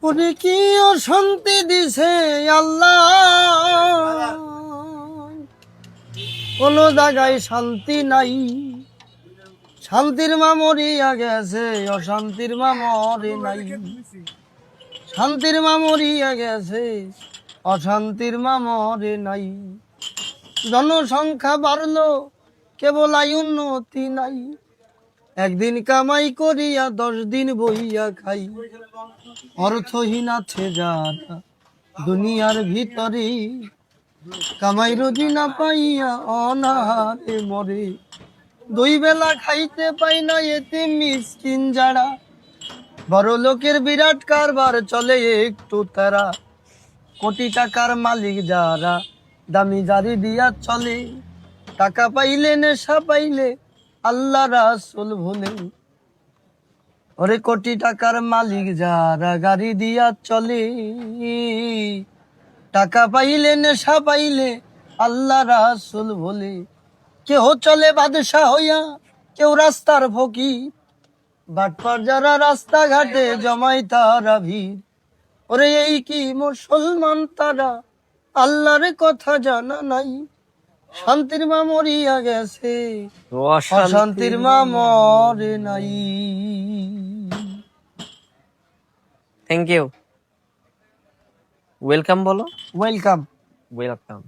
ওরে কি অশান্তি দিছে আল্লাহ, কোন জায়গায় শান্তি নাই। শান্তির মা মরিয়া গেছে, অশান্তির মা মরে নাই। শান্তির মা মরিয়া গেছে, অশান্তির মা মরে নাই। জনসংখ্যা বাড়লো, কেবল আয় উন্নতি নাই। একদিন কামাই করিয়া 10 দিন বইয়া খাই। অর্থহীন আছে যারা দুনিয়ার ভিতরে, কামাই রুজি না পাইয়া অনাহারে মরে। 2 বেলা খাইতে পাই না এতিম মিসকিন যারা, বড় লোকের বিরাট কারবার চলে একটু তারা। কোটি টাকার মালিক যারা দামি গাড়ি দিয়া চলে, টাকা পাইলে নেশা পাইলে আল্লাহ রাসূল ভুলে। ওরে কোটি টাকার মালিক যারা গাড়ি দিয়া চলে, টাকা পাইলে নেশা পাইলে আল্লাহ রাসূল ভুলে। কেউ চলে বাদশা হইয়া, কেউ রাস্তার ফকির, বাটপার যারা রাস্তাঘাটে জমাই তারা ভিড়। ওরে এই কি মুসলমান তারা, আল্লাহর কথা জানা নাই। শান্তির মা মরিয়া গেছে, অশান্তির মা মরে নাই। Thank you. ওয়েলকাম বলো। ওয়েলকাম। ওয়েলকাম।